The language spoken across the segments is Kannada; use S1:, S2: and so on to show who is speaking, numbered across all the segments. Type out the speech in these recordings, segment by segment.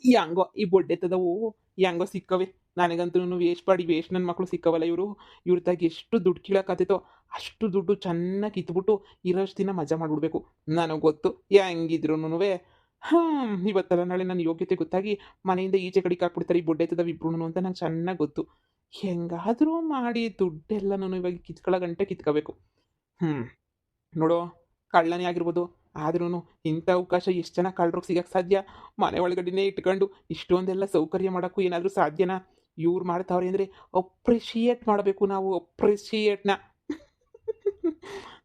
S1: ಹೆಂಗೋ ಈ ಬೊಡ್ಡೆತ್ತದವು ಹೆಂಗೋ ಸಿಕ್ಕವೆ. ನನಗಂತೂ ವೇಸ್ಟ್ ಪಾಡಿ ವೇಸ್ಟ್ ನನ್ನ ಮಕ್ಕಳು ಸಿಕ್ಕವಲ್ಲ ಇವರು. ಇವ್ರ ತಾಗ ಎಷ್ಟು ದುಡ್ಡು ಕೀಳಕ್ಕಾತೈತೋ ಅಷ್ಟು ದುಡ್ಡು ಚೆನ್ನಾಗಿ ಕಿತ್ಬಿಟ್ಟು ಇರೋಷ್ಟು ದಿನ ಮಜಾ ಮಾಡಿಬಿಡ್ಬೇಕು. ನನಗೆ ಗೊತ್ತು ಹೆಂಗಿದ್ರು ಇವತ್ತಲ್ಲ ನಾಳೆ ನನ್ನ ಯೋಗ್ಯತೆ ಗೊತ್ತಾಗಿ ಮನೆಯಿಂದ ಈಚೆ ಕಡೆಗೆ ಹಾಕ್ಬಿಡ್ತಾರೆ ಈ ಬೊಡ್ಡೆತ್ತದವು ಇಬ್ರು ಅಂತ ನಂಗೆ ಚೆನ್ನಾಗಿ ಗೊತ್ತು. ಹೆಂಗಾದರೂ ಮಾಡಿ ದುಡ್ಡೆಲ್ಲನೂ ಇವಾಗ ಕಿತ್ಕೊಳ್ಳೋ ಗಂಟೆ ಕಿತ್ಕೋಬೇಕು. ಹ್ಞೂ ನೋಡು, ಕಳ್ಳನೇ ಆಗಿರ್ಬೋದು, ಆದ್ರೂ ಇಂಥ ಅವಕಾಶ ಎಷ್ಟು ಜನ ಕಳ್ಳರಿಗೆ ಸಿಗಕ್ಕೆ ಸಾಧ್ಯ? ಮನೆ ಒಳಗಡೆನೇ ಇಟ್ಕೊಂಡು ಇಷ್ಟೊಂದೆಲ್ಲ ಸೌಕರ್ಯ ಮಾಡೋಕ್ಕೂ ಏನಾದರೂ ಸಾಧ್ಯನಾ? ಇವ್ರು ಮಾಡ್ತಾವ್ರೆ ಅಂದರೆ ಅಪ್ರಿಷಿಯೇಟ್ ಮಾಡಬೇಕು ನಾವು, ಅಪ್ರಿಷಿಯೇಟ್ನ.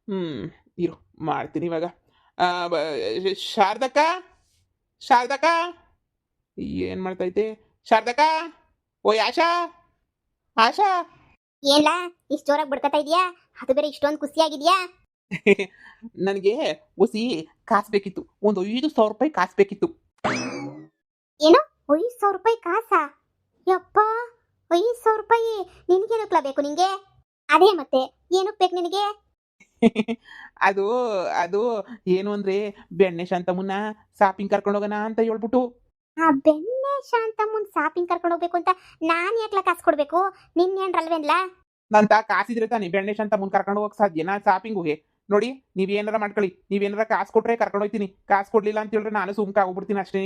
S1: ಹ್ಞೂ ಇರು ಮಾಡ್ತೀನಿ ಇವಾಗ. ಶಾರದಕ್ಕ, ಶಾರದಕ್ಕ ಏನು ಮಾಡ್ತೈತೆ ಶಾರದಕ್ಕ? ಓಯ್ ಆಶಾ, ಆಶಾ.
S2: ಏನ್ಲಾ ಇಷ್ಟು ಜೋರಾಗಿ ಬಡ್ಕತಾ ಇದೀಯಾ? ಅದು ಬೇರೆ ಇಷ್ಟೊಂದು ಖುಷಿಯಾಗಿದ್ಯಾ?
S1: ನನಗೆ ಒಸಿ ಕಾಸು ಬೇಕಿತ್ತು, ಒಂದು 5,000 ರೂಪಾಯಿ ಕಾಸು ಬೇಕಿತ್ತು.
S2: ಏನು 5,000 ರೂಪಾಯಿ ಕಾಸಾ? ಯಪ್ಪ, 5,000 ರೂಪಾಯಿ ನಿನಗೇನಕ್ಲ ಬೇಕು ನಿಂಗೆ? ಅದೇ ಮತ್ತೆ ಏನಕ್ಕೆ ಬೇಕು ನಿನಗೆ?
S1: ಅದು ಅದು ಏನು ಅಂದ್ರೆ ಬೆಣ್ಣೆ ಶಾಂತಮ್ಮನ್ನ ಶಾಪಿಂಗ್ ಕರ್ಕೊಂಡು ಹೋಗೋಣ ಅಂತ ಹೇಳ್ಬಿಟ್ಟು.
S2: ಆ ಬೆಣ್ಣೆ ಶಾಂತಮ್ಮನ್ ಶಾಪಿಂಗ್ ಕರ್ಕೊಂಡು ಹೋಗ್ಬೇಕು ಅಂತ ನಾನು ಯಾಕ್ಲ ಕಾಸು ಕೊಡ್ಬೇಕು? ನಿನ್ನೇನ್ರಲ್ವೇನ್ಲ?
S1: ನಂತ ಕಾಸಿದ್ರೆ ತಾನೆ ಬೆಣ್ಣೆ ಶಾಂತಮ್ಮನ್ ಕರ್ಕೊಂಡು ಹೋಗಕ್ ಸಾಧ್ಯನಾ ಶಾಪಿಂಗುಗೆ? ನೋಡಿ, ನೀವೇನಾರ ಮಾಡ್ಕೊಳ್ಳಿ, ನೀವೇನಾರ ಕಾಸು ಕೊಟ್ರೆ ಕರ್ಕೊಂಡು ಹೋಗ್ತೀನಿ, ಕಾಸು ಕೊಡ್ಲಿಲ್ಲ ಅಂತ ಹೇಳಿದ್ರೆ ನಾನು ಸುಮ್ಕ ಆಗೋಗ್ಬಿಡ್ತೀನಿ ಅಷ್ಟೇ.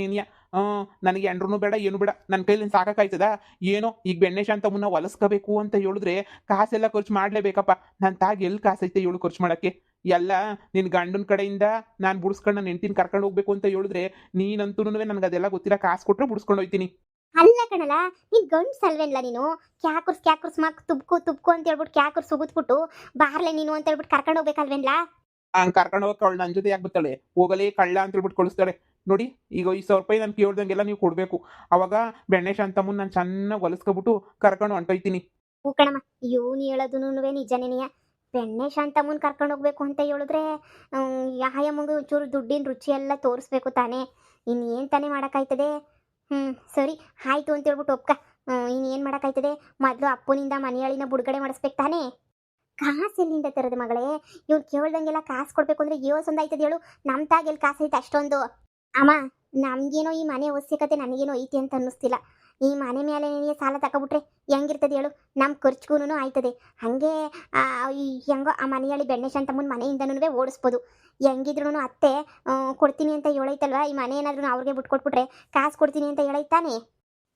S1: ನನಗೆ ಎಂಡ್ರೂ ಬೇಡ ಏನು ಬೇಡ, ನನ್ನ ಕೈಲಿ ಸಾಕಾಯ್ತದ? ಏನೋ ಈಗ ಬೆಣ್ಣೆ ಶಾಂತಮ್ಮನ್ನ ಹೊಲಸ್ಕೋಬೇಕು ಅಂತ ಹೇಳಿದ್ರೆ ಕಾಸೆಲ್ಲ ಖರ್ಚು ಮಾಡಲೇಬೇಕಪ್ಪ. ನನ್ನ ತಾಗ ಎಲ್ಲಿ ಕಾಸೈತೆ ಹೇಳು ಖರ್ಚು ಮಾಡೋಕ್ಕೆ? ಎಲ್ಲ ನಿನ್ನ ಗಂಡನ ಕಡೆಯಿಂದ ನಾನು ಬುಡ್ಸ್ಕೊಂಡು ನನ್ನ ಹೆಂಡ್ತಿನ ಕರ್ಕೊಂಡು ಹೋಗ್ಬೇಕು ಅಂತ ಹೇಳಿದ್ರೆ ನೀನಂತೂ ನನಗೆ ಅದೆಲ್ಲ ಗೊತ್ತಿಲ್ಲ, ಕಾಸು ಕೊಟ್ಟರೆ ಬುಡ್ಸ್ಕೊಂಡು ಹೋಗ್ತೀನಿ.
S2: ಅಲ್ಲ ಕಣಲ, ನೀನ್ ಗಂಡ್ಸ್ ಅಲ್ವೇನ್ಲ ನೀನು? ಕ್ಯಾಕುರ್ಸ್ ಮಾಕ್ ತುಬ್ಕು ಅಂತ ಹೇಳ್ಬಿಟ್ಟು ಕ್ಯಾಕುರ್ಸ್ ಉಗಿದ್ಬಿಟ್ಟು ಬಾರ್ಲೆ ನೀನು ಅಂತ ಹೇಳ್ಬಿಟ್ಟು ಕರ್ಕೊಂಡು ಹೋಗ್ಬೇಕಲ್ವೇನ್ಲ?
S1: ಹಂಗೆ ಕರ್ಕೊಂಡು ಹೋಗಿ ಕಳ್ಳ ನನ್ನ ಜೊತೆ ಯಾಕೆ ಬರ್ತಾಳೆ? ಹೋಗಲೇ ಕಳ್ಳ ಅಂತ ಹೇಳ್ಬಿಟ್ಟು ಕಳಿಸ್ತಾಳೆ. ನೋಡಿ, ಈಗ 5,000 ರೂಪಾಯಿ ನಾನು ಕೇಳ್ದಂಗೆಲ್ಲ ನೀವು ಕೊಡಬೇಕು. ಅವಾಗ ಬೆಣ್ಣೆ ಶಾಂತಮ್ಮನ ನಾನು ಚೆನ್ನಾಗಿ ಹೊಲಸ್ಕೊಬಿಟ್ಟು ಕರ್ಕೊಂಡು ಹೊಂಟೋಯ್ತೀನಿ.
S2: ಹೂ ಕಣಮ್ಮ, ಇವ್ನು ಹೇಳೋದೂನುವೆ ನಿಜನೇನೆಯ. ಬೆಣ್ಣೆ ಶಾಂತಮ್ಮನ್ ಕರ್ಕೊಂಡು ಹೋಗ್ಬೇಕು ಅಂತ ಹೇಳಿದ್ರೆ ಯಾಯಮ್ಮಂಗು ಒಂಚೂರು ದುಡ್ಡಿನ ರುಚಿ ಎಲ್ಲ ತೋರಿಸ್ಬೇಕು ತಾನೇ. ಇನ್ನೇನು ತಾನೇ ಮಾಡೋಕ್ಕಾಯ್ತದೆ? ಸರಿ ಆಯ್ತು ಅಂತ ಹೇಳ್ಬಿಟ್ಟು ಒಪ್ಕ. ಇನ್ನೇನು ಮಾಡೋಕ್ಕಾಯ್ತದೆ? ಮೊದಲು ಅಪ್ಪನಿಂದ ಮನೆಯಾಳಿನ ಬುಡ್ಗಡೆ ಮಾಡಿಸ್ಬೇಕು ತಾನೇ. ಕಾಸು ಎಲ್ಲಿಂದ ತರದೆ ಮಗಳೇ? ಇವ್ರು ಕೇಳ್ದಂಗೆಲ್ಲ ಕಾಸು ಕೊಡ್ಬೇಕು ಅಂದ್ರೆ ಯೋಸೊಂದು ಆಯ್ತದೆ ಹೇಳು? ನಮ್ಮ ತಾಗೆಲ್ಲಿ ಕಾಸು ಐತೆ ಅಷ್ಟೊಂದು? ಅಮ್ಮ, ನಮಗೇನೋ ಈ ಮನೆ ಅವಶ್ಯಕತೆ ನನಗೇನೋ ಐತೆ ಅಂತ ಅನ್ನಿಸ್ತಿಲ್ಲ. ಈ ಮನೆ ಮೇಲೆ ನೀನು ಸಾಲ ತಗೊಬಿಟ್ರೆ ಹೆಂಗಿರ್ತದೆ ಹೇಳು? ನಮ್ಮ ಖರ್ಚಿಗೂ ಆಯ್ತದೆ. ಹಾಗೆ ಹೆಂಗೋ ಆ ಮನೆಯಲ್ಲಿ ಬೆಣ್ಣೆ ಶಾಂತಮ್ಮನ ಮನೆಯಿಂದನೂ ಓಡಿಸ್ಬೋದು. ಹೆಂಗಿದ್ರು ಅತ್ತೆ ಕೊಡ್ತೀನಿ ಅಂತ ಹೇಳೈತಲ್ವ, ಈ ಮನೆ ಏನಾದ್ರೂ ಅವ್ರಿಗೆ ಬಿಟ್ಕೊಟ್ಬಿಟ್ರೆ ಕಾಸು ಕೊಡ್ತೀನಿ ಅಂತ ಹೇಳೈತಾನೆ.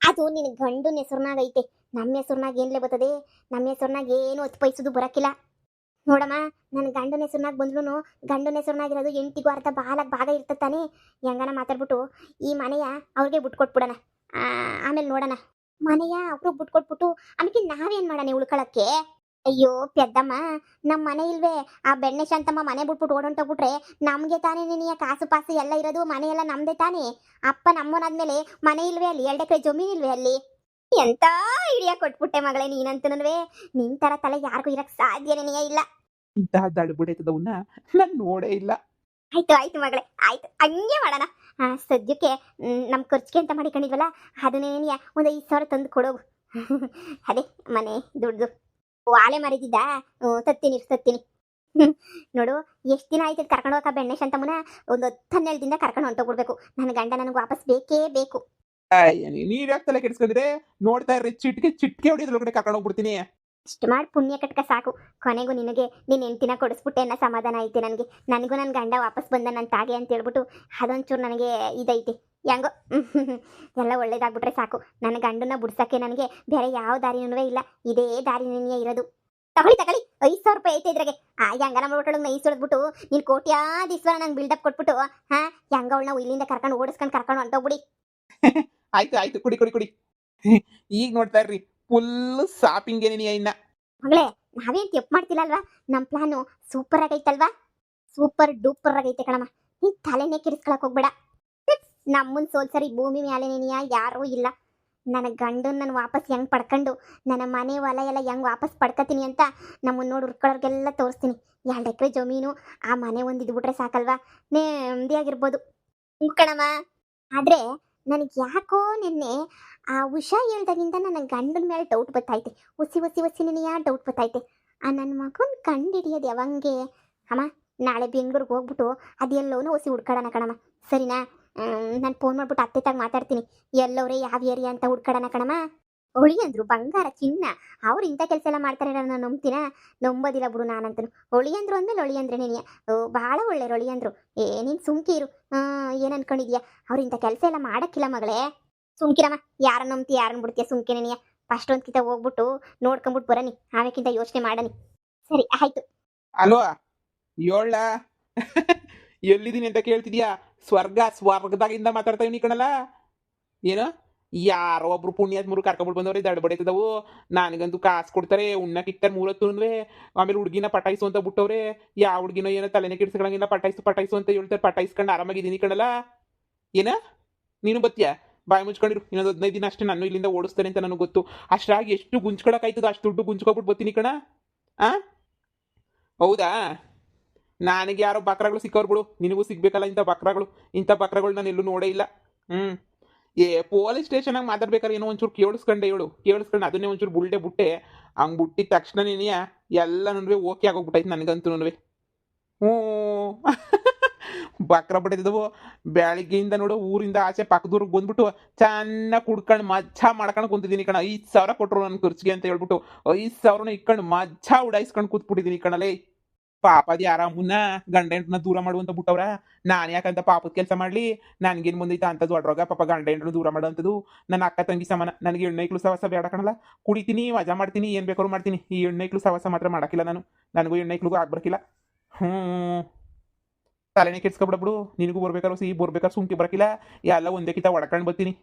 S2: ಅದು ನಿನ್ನ ಗಂಡನ ಹೆಸರ್ನಾಗ ಐತೆ, ನಮ್ಮ ಹೆಸರ್ನಾಗ ಏನ್ಲೇ ಬರ್ತದೆ? ನಮ್ಮ ಹೆಸರ್ನಾಗ ಏನು 10 ಪೈಸದು ಬರೋಕ್ಕಿಲ್ಲ ನೋಡಮ್ಮ. ನನ್ನ ಗಂಡನ ಹೆಸರ್ನಾಗ ಬಂದ್ರೂ ಗಂಡನ ಹೆಸರ್ನಾಗಿರೋದು ಎಂಟಿಗೂ ಅರ್ಧ ಭಾಗ ಇರ್ತತಾನೆ. ಹೆಂಗನ ಮಾತಾಡ್ಬಿಟ್ಟು ಈ ಮನೆಯ ಅವ್ರಿಗೆ ಬಿಟ್ಕೊಟ್ಬಿಡೋಣ. ಆಮೇಲೆ ನೋಡೋಣ. ಮನೆಯ ಅವ್ರಿಗೆ ಬಿಟ್ಕೊಟ್ಬಿಟ್ಟು ಆಮೇಲೆ ನಾವೇನು ಮಾಡೋಣ ಉಳ್ಕೊಳಕ್ಕೆ? ಅಯ್ಯೋ ಪೆದ್ದಮ್ಮ, ನಮ್ಮ ಮನೆ ಇಲ್ವೇ? ಆ ಬೆಣ್ಣೆ ಶಾಂತಮ್ಮ ಮನೆ ಬಿಟ್ಬಿಟ್ಟು ಓಡೊಂಟೋಗ್ಬಿಟ್ರೆ ನಮಗೆ ತಾನೇ ನಿನಗೆ ಕಾಸು ಪಾಸು ಎಲ್ಲ ಇರೋದು? ಮನೆ ಎಲ್ಲ ನಮ್ದೇ ತಾನೇ? ಅಪ್ಪ ನಮ್ಮನಾದ್ಮೇಲೆ ಮನೆ ಇಲ್ವೇ ಅಲ್ಲಿ? 2 ಎಕರೆ ಜಮೀನು ಇಲ್ವೇ ಅಲ್ಲಿ? ಎಂತ ಐಡಿಯಾ ಕೊಟ್ಬಿಟ್ಟೆ ಮಗಳೇ ನೀನಂತನೂ. ನಿನ್ ತರ ತಲೆ ಯಾರಿಗೂ ಇರಕ್ ಸಾಧ್ಯನೇ ಇಲ್ಲ.
S1: ಇಂತಹ ದಳಬುಡೈತದವನ್ನ ನಾನು ನೋಡೇ ಇಲ್ಲ.
S2: ಆಯ್ತು ಮಗಳೇ, ಆಯ್ತು ಹಂಗೆ ಮಾಡೋಣ. ಸದ್ಯಕ್ಕೆ ನಮ್ಮ ಖರ್ಚಿಗೆ ಅಂತ ಮಾಡಿಕೊಂಡಿದ್ವಲ್ಲ, ಅದನ್ನೇನಿಯ ಒಂದು 5,000 ತಂದು ಕೊಡೋಗು. ಅದೇ ಮನೆ ದುಡ್ದು ವಾಲೆ ಮರಿದಿದ್ದ ತತ್ತೀನಿ. ನೋಡು, ಎಷ್ಟು ದಿನ ಆಯ್ತು ಕರ್ಕೊಂಡು ಹೋಗಕ್ಕ ಬೆಣ್ಣೆ ಶಾಂತಮ್ಮನ? ಒಂದು 10-12 ದಿನ ಕರ್ಕೊಂಡು ಹೊಂಟೋಗ್ಬಿಡ್ಬೇಕು. ನನ್ನ ಗಂಡ ನನಗೆ ವಾಪಸ್ ಬೇಕೇ ಬೇಕು.
S1: ನೀವ್ ಯಾಕೆ ತಲೆ ಕೆಡಿಸ್ಕೊಂಡಿದ್ರೆ? ನೋಡ್ತಾ ಇರ್ರಿ, ಚಿಟ್ಕೆ ಹೊಡಿಯೋದ್ರೊಳಗಡೆ ಕರ್ಕೊಂಡು ಹೋಗ್ಬಿಡ್ತೀನಿ.
S2: ಇಷ್ಟು ಮಾಡಿ ಪುಣ್ಯ ಕಟ್ಕ ಸಾಕು. ಕೊನೆಗೂ ನಿನಗೆ ನಿನ್ನ ಹೆಂಡ್ತಿನ ಕೊಡಿಸ್ಬಿಟ್ಟೆ ಅನ್ನೋ ಸಮಾಧಾನ ಐತೆ ನನಗೆ. ನನಗೂ ನನ್ನ ಗಂಡ ವಾಪಸ್ ಬಂದ ನನ್ನ ತಾಗೆ ಅಂತ ಹೇಳ್ಬಿಟ್ಟು ಅದೊಂಚೂರು ನನಗೆ ಇದೈತೆ. ಹೆಂಗೋ ಎಲ್ಲ ಒಳ್ಳೇದಾಗ್ಬಿಟ್ರೆ ಸಾಕು. ನನ್ನ ಗಂಡನ್ನ ಬಿಡ್ಸಕ್ಕೆ ನನಗೆ ಬೇರೆ ಯಾವ ದಾರಿನೂ ಇಲ್ಲ, ಇದೇ ದಾರಿನೇ ಇರೋದು. ತಗೊಳ್ಳಿ 5,000 ರೂಪಾಯಿ ಐತೆ ಇದ್ರಾಗೆ. ಹೆಂಗನ ಮಾಡ್ಬಿಟ್ಟು ನೈ ಸುಳಿದ್ಬಿಟ್ಟು ನೀನು ಕೋಟ್ಯಾಧೀಶ್ವರ ನಂಗೆ ಬಿಲ್ಡಪ್ ಕೊಟ್ಬಿಟ್ಟು ಹೆಂಗ ಅವಳನ್ನ ಇಲ್ಲಿಂದ ಕರ್ಕೊಂಡು ಹೊಂಟೋಗ್ಬಿಡಿ.
S1: ಆಯ್ತು ಕುಡಿ. ಈಗ ನೋಡ್ತಾ ಇರ್ರಿ, ಫುಲ್ ಶಾಪಿಂಗ್ ಏನೇನಿಯ ಇನ್ನ.
S2: ಮಗಳೇ, ನಾವೇನ್ ತಪ್ಪು ಮಾಡ್ತಿಲ್ಲ ಅಲ್ವಾ? ನಮ್ಮ ಪ್ಲಾನು ಸೂಪರ್ ಆಗೈತಲ್ವಾ? ಸೂಪರ್ ಡೂಪರ್ ಆಗೈತೆ ಕಣಮ್ಮ. ನೀನ್ ತಲೆನೇ ಕೆಡಿಸ್ಕೊಳಕ್ ಹೋಗ್ಬೇಡ. ನಮ್ಮನ್ ಸೋಲ್ಸರಿ ಭೂಮಿ ಮ್ಯಾಲೆನೇನಿಯ ಯಾರೂ ಇಲ್ಲ. ನನ್ನ ಗಂಡನ್ ನಾನು ವಾಪಸ್ ಹೆಂಗ್ ಪಡ್ಕೊಂಡು ನನ್ನ ಮನೆ ಹೊಲ ಎಲ್ಲ ಹೆಂಗ್ ವಾಪಸ್ ಪಡ್ಕತೀನಿ ಅಂತ ನಮ್ಮನ್ನ ನೋಡಿ ಹುರ್ಕೊಳ್ಳೋರ್ಗೆಲ್ಲ ತೋರಿಸ್ತೀನಿ. 2 ಎಕರೆ ಜಮೀನು, ಆ ಮನೆ ಒಂದು ಇದ್ಬಿಟ್ರೆ ಸಾಕಲ್ವಾ? ನೆಮ್ಮದಿಯಾಗಿರ್ಬೋದು ಕಣಮ್ಮ. ಆದ್ರೆ ನನಗೆ ಯಾಕೋ ನಿನ್ನೆ ಆ ಉಷಾ ಹೇಳ್ದಾಗಿಂದ ನನ್ನ ಗಂಡನ ಮೇಲೆ ಡೌಟ್ ಬರ್ತೈತೆ. ಒಸಿ ನಿನಗೆ ಡೌಟ್ ಬರ್ತೈತೆ. ಆ ನನ್ನ ಮಗನ ಕಂಡು ಹಿಡಿಯೋದು ಯಾವಂಗೆ? ಅಮ್ಮ, ನಾಳೆ ಬೆಂಗ್ಳೂರಿಗೆ ಹೋಗ್ಬಿಟ್ಟು ಅದೆಲ್ಲೋನು ಒಸಿ ಹುಡ್ಕೊಳ್ಳೋಣ ಕಣಮ್ಮ, ಸರಿನಾ? ನಾನು ಫೋನ್ ಮಾಡ್ಬಿಟ್ಟು ಅತ್ತೆ ತಾಗ ಮಾತಾಡ್ತೀನಿ. ಎಲ್ಲವ್ರೆ ಯಾವ ಏರಿಯಾ ಅಂತ ಹುಡ್ಕಾಡೋಣ ಕಣಮ್ಮ. ಒಳಿಯಂದ್ರು ಬಂಗಾರ ಚಿನ್ನ. ಅವ್ರು ಇಂಥ ಕೆಲಸ ಎಲ್ಲ ಮಾಡ್ತಾರೆ ನಾನು ನಂಬ್ತೀನ? ನಂಬೋದಿಲ್ಲ ಬಿಡು ನಾನಂತೂ. ಒಳಿಯಂದ್ರು ಅಂದ್ಮೇಲೆ ಒಳಿಯಂದ್ರೆ ನೀನು ಭಾಳ ಒಳ್ಳೆಯವ್ರು ಒಳಿಯಂದ್ರು. ನೀನು ಸುಮ್ಕಿರು. ಏನು ಅನ್ಕೊಂಡಿದ್ಯಾ? ಅವ್ರು ಇಂಥ ಕೆಲಸ ಎಲ್ಲ ಮಾಡೋಕ್ಕಿಲ್ಲ ಮಗಳೇ. ಸುಮ್ಕಿರಮ್ಮ. ಯಾರನ್ನ ನಂಬ್ತಿ ಯಾರನ್ನ ಬಿಡ್ತೀಯ ಸುಮ್ಕಿನ ನೀಯ. ಫಸ್ಟ್ ಒಂದ್ಕಿತ ಹೋಗ್ಬಿಟ್ಟು ನೋಡ್ಕೊಂಬಿಟ್ಟು ಬರನಿ, ಆಮೇಕಿಂತ ಯೋಚನೆ ಮಾಡನಿ. ಸರಿ ಆಯ್ತು.
S1: ಅಲ್ವಾ ಏಳ ಎಲ್ಲಿದ್ದೀನಿ ಅಂತ ಕೇಳ್ತಿದ್ಯಾ? ಸ್ವರ್ಗದಾಗಿಂದ ಮಾತಾಡ್ತಾ ಇವ್ನಿ ಕಣಲ್ಲ. ಏನು ಯಾರೋ ಒಬ್ರು ಪುಣ್ಯಾತ್ಮರು ಕರ್ಕೊಂಡ್ಬಿಟ್ಟು ಬಂದವ್ರೆ ದಡ್ ಬಡೈತದವು. ನನಗಂತೂ ಕಾಸು ಕೊಡ್ತಾರೆ, ಉಣ್ಣಕ್ಕೆ ಇಕ್ತಾರೆ 30 ಆಮೇಲೆ ಹುಡುಗಿನ ಪಟಾಯಿಸು ಅಂತ ಬಿಟ್ಟವ್ರೆ. ಯಾವ ಹುಡುಗಿನೋ ಏನೋ ತಲೆನೇ ಕೆಡ್ಸ್ಕೊಳಂಗಿಲ್ಲ, ಪಟಾಯಿಸು ಅಂತ ಹೇಳ್ತಾರೆ. ಪಟಾಯಿಸ್ಕೊಂಡು ಆರಾಮಾಗಿದ್ದೀನಿ ಕಣಲ್ಲ. ಏನ ನೀನು ಬತ್ತೀಯಾ? ಬಾಯಿ ಮುಚ್ಕೊಂಡಿರು. ಇನ್ನೊಂದು 15 ದಿನ ಅಷ್ಟೇ ನಾನು ಇಲ್ಲಿಂದ ಓಡಿಸ್ತಾರೆ ಅಂತ ನನಗೆ ಗೊತ್ತು. ಅಷ್ಟಾಗಿ ಎಷ್ಟು ಗುಂಚ್ಕೊಳಕಾಯ್ತದ ಅಷ್ಟು ದುಡ್ಡು ಗುಂಚ್ಕೊಬಿಟ್ಟು ಬರ್ತೀನಿ ಕಣ. ಆ ಹೌದಾ? ನನಗೆ ಯಾರೋ ಬಕ್ರಾಗಳು ಸಿಕ್ಕವ್ರು ಬಿಡು, ನಿನಗೂ ಸಿಗ್ಬೇಕಲ್ಲ ಇಂಥ ಬಕ್ರಾಗಳು. ಇಂಥ ಬಕ್ರಾಗಳು ನಾನು ಎಲ್ಲೂ ನೋಡೇ ಇಲ್ಲ. ಹ್ಞೂ ಪೊಲೀಸ್ ಸ್ಟೇಷನಾಗ ಮಾತಾಡ್ಬೇಕಾದ್ರೆ ಏನೋ ಒಂಚೂರು ಕೇಳಿಸ್ಕೊಂಡು ಅದನ್ನೇ ಒಂಚೂರು ಬುಟ್ಟೆ ಹಂಗೆ ಬುಟ್ಟಿದ ತಕ್ಷಣ ನೀನಿಯ ಎಲ್ಲ ನಡುವೆ ಓಕೆ ಆಗೋಗ್ಬಿಟ್ಟೈತೆ ನನಗಂತೂ ನಡುವೆ. ಹ್ಞೂ ಬಕ್ರ ಬಿಟ್ಟಿದ್ದವು. ಬೆಳಿಗ್ಗೆಯಿಂದ ನೋಡು ಊರಿಂದ ಆಚೆ ಪಕ್ಕದೂರಿಗೆ ಬಂದ್ಬಿಟ್ಟು ಚೆನ್ನಾಗಿ ಕುಡ್ಕೊಂಡು ಮಜ್ಜಾ ಮಾಡ್ಕೊಂಡು ಕುಂತಿದ್ದೀನಿ ಕಣ. 5,000 ಕೊಟ್ಟರು ನನ್ನ ಖರ್ಚಿಗೆ ಅಂತ ಹೇಳ್ಬಿಟ್ಟು 5,000 ಇಕ್ಕೊಂಡು ಮಜ್ಜಾ ಉಡಾಯಿಸ್ಕೊಂಡು ಕೂತ್ಬಿಟ್ಟಿದ್ದೀನಿ ಕಣಲೇ. ಪಾಪದ ಯಾರ ಮುನ್ನ ಗಂಡ ಹೆಂಡ್ರನ್ನ ದೂರ ಮಾಡುವಂತ ಬಿಟ್ಟವ್ರ. ನಾನು ಯಾಕಂತ ಪಾಪದ ಕೆಲಸ ಮಾಡ್ಲಿ? ನನ್ಗೇನು ಬಂದೈತ ಅಂತದ್ದು ಅಡ್ರೋಗ ಪಾಪ ಗಂಡ ಹೆಂಡ್ರನ್ನ ದೂರ ಮಾಡೋಂಥದ್ದು. ನನ್ನ ಅಕ್ಕ ತಂಗಿ ಸಮಾನ. ನನಗೆ ಹೆಣ್ಣೈಕ್ಳು ಸವಾಸ ಬೇಡ ಕಣಲ್ಲ. ಕುಡಿತೀನಿ, ಮಜಾ ಮಾಡ್ತೀನಿ, ಏನು ಬೇಕಾದ್ರು ಮಾಡ್ತೀನಿ. ಈ ಹೆಣ್ಣೈಕ್ಳು ಸವಾಸ ಮಾತ್ರ ಮಾಡಕ್ಕಿಲ್ಲ ನಾನು. ನನಗೂ ಹೆಣ್ಣೈಕ್ಳಿಗೂ ಆಗ್ಬರ್ಕಿಲ್ಲ. ಹ್ಞೂ ತಲೆನೇ ಕೆಡ್ಸ್ಕೊಬಿಡಬಿಡು. ನಿನಗೂ ಬರ್ಬೇಕಾದ್ರು ಬರ್ಬೇಕಾದ್ರೆ ಸುಮ್ಕೆ ಬರಕಿಲ್ಲ. ಎಲ್ಲ ಒಂದೇ ಕಿತ ಒಡ್ಕೊಂಡು ಬರ್ತೀನಿ.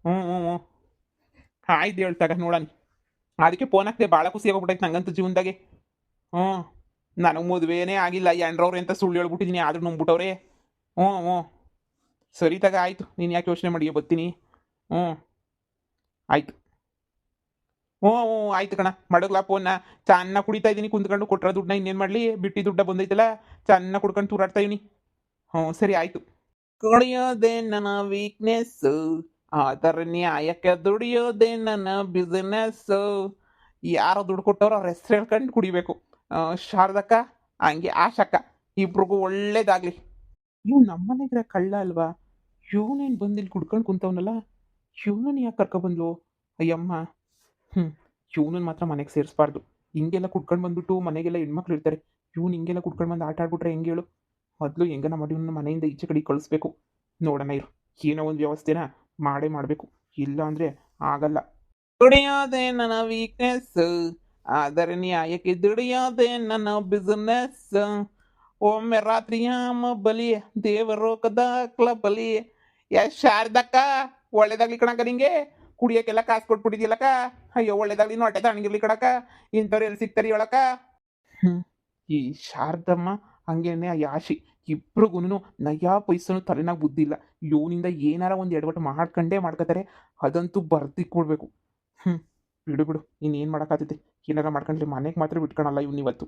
S1: ಹ್ಞೂ ಹ್ಞೂ ಹ್ಞೂ ಆಯ್ತು ಹೇಳ್ತಾಗ ನೋಡಣ. ಅದಕ್ಕೆ ಫೋನ್ ಹಾಕ್ದೆ, ಭಾಳ ಖುಷಿ ಆಗೋಗ್ಬಿಟ್ಟೈತೆ ನಂಗಂತೂ ಜೀವನದಾಗೆ. ಹ್ಞೂ ನನಗೆ ಮದುವೆನೇ ಆಗಿಲ್ಲ ಎಂಡ್ರವ್ರೆ ಅಂತ ಸುಳ್ಳು ಹೇಳ್ಬಿಟ್ಟಿದ್ದೀನಿ, ಆದ್ರೂ ನಂಬ್ಬಿಟ್ಟವ್ರೆ. ಹ್ಞೂ ಹ್ಞೂ ಸರಿ ತಗ ಆಯಿತು. ನೀನು ಯಾಕೆ ಯೋಚನೆ ಮಾಡಿ ಬರ್ತೀನಿ. ಹ್ಞೂ ಆಯಿತು. ಹ್ಞೂ ಹ್ಞೂ ಆಯ್ತು ಕಣ. ಮಡಗ್ಲಾ ಫೋನ್ನ ಚೆನ್ನಾಗಿ ಕುಡಿತಾ ಇದ್ದೀನಿ ಕುಂತ್ಕೊಂಡು. ಕೊಟ್ಟರೆ ದುಡ್ಡನ್ನ ಇನ್ನೇನು ಮಾಡಲಿ? ಬಿಟ್ಟು ದುಡ್ಡ ಬಂದೈತಲ್ಲ, ಚೆನ್ನಾಗಿ ಕುಡ್ಕೊಂಡು ತೂರಾಡ್ತಾ ಇದೀನಿ. ಹ್ಞೂ ಸರಿ ಆಯಿತು. ಕುಡಿಯೋದೇ ನನ್ನ ವೀಕ್ನೆಸ್ಸು, ಆತರ ನ್ಯಾಯಕ್ಕೆ ದುಡಿಯೋದೇ ನನ್ನ ಬಿಸ್ನೆಸ್ಸು. ಯಾರೋ ದುಡ್ಡು ಕೊಟ್ಟವ್ರು ಅವ್ರ ಹೆಸ್ರು ಹೇಳ್ಕೊಂಡು ಕುಡಿಬೇಕು. ಶಾರದಕ್ಕ ಹಂಗೆ ಆಶಕ್ಕ ಇಬ್ರಿಗೂ ಒಳ್ಳೇದಾಗ್ಲಿ. ಇವ್ ನಮ್ಮನೆಗಿರ ಕಳ್ಳ ಅಲ್ವಾ? ಇವನೇನು ಬಂದು ಇಲ್ಲಿ ಕುಡ್ಕೊಂಡು ಕುಂತವನಲ್ಲ, ಇವನನ್ನ ಯಾಕೆ ಕರ್ಕೊಬಂದ್ಲು ಅಯ್ಯಮ್ಮ? ಇವನನ್ನ ಮಾತ್ರ ಮನೆಗೆ ಸೇರಿಸ್ಬಾರ್ದು. ಹಿಂಗೆಲ್ಲ ಕುಡ್ಕೊಂಡು ಬಂದ್ಬಿಟ್ಟು ಮನೆಗೆಲ್ಲ ಹೆಣ್ಮಕ್ಳು ಇರ್ತಾರೆ. ಇವ್ನು ಹಿಂಗೆಲ್ಲ ಕುಡ್ಕೊಂಡು ಬಂದು ಆಟ ಆಡ್ಬಿಟ್ರೆ ಹೆಂಗೆ ಹೇಳು? ಮೊದಲು ಹೆಂಗನ ಮಾಡಿ ಇವನ್ನ ಮನೆಯಿಂದ ಈಚೆ ಕಡೆ ಕಳಿಸ್ಬೇಕು. ನೋಡೋಣ ಇರು, ಏನೋ ಒಂದು ವ್ಯವಸ್ಥೆನ ಮಾಡಬೇಕು. ಇಲ್ಲ ಅಂದರೆ ಆಗಲ್ಲ. ದುಡಿಯೋದೇ ನನ್ನ ವೀಕ್ನೆಸ್, ಆದರೆ ನ್ಯಾಯಕ್ಕೆ ದುಡಿಯೋದೇ ನನ್ನ ಬಿಸ್ನೆಸ್. ಒಮ್ಮೆ ರಾತ್ರಿಯ ಬಲಿ ದೇವರೋಕದ ಬಲಿ. ಶಾರದಕ್ಕ ಒಳ್ಳೇದಾಗ್ಲಿ ಕಣಕ್ಕ. ನಿಂಗೆ ಕುಡಿಯೋಕ್ಕೆಲ್ಲ ಕಾಸು ಕೊಟ್ಬಿಟ್ಟಿದ್ಯಲ್ಲಕ್ಕ. ಅಯ್ಯೋ ಒಳ್ಳೇದಾಗ್ಲಿ, ಹೊಟ್ಟೆ ತಣ್ಣಗಿರ್ಲಿ ಕಣಕ್ಕ. ಇಂಥವ್ರು ಎಲ್ಲಿ ಸಿಗ್ತಾರೆ ಹೇಳಕ್ಕ? ಈ ಶಾರದಮ್ಮ ಹಂಗೇನೆ ಆ ಯಾಶಿ ಇಬ್ರಿಗೂ ನಯಾ ಪೈಸನು ತಲೆನಾಗ ಬುದ್ಧಿ ಇಲ್ಲ. ಇವನಿಂದ ಏನಾರ ಒಂದು ಎಡವಟ್ಟು ಮಾಡ್ಕೋತಾರೆ. ಅದಂತೂ ಬರ್ದಿಕ್ಬಿಡ್ಬೇಕು. ಬಿಡು ಇನ್ನೇನು ಮಾಡೋಕ್ಕಾಗ್ತೈತೆ. ಏನಾರ ಮಾಡ್ಕೊಂಡ್ಲಿ ಮನೆಗೆ ಮಾತ್ರ ಬಿಟ್ಕೊಳಲ್ಲ ಇವನಿವತ್ತು.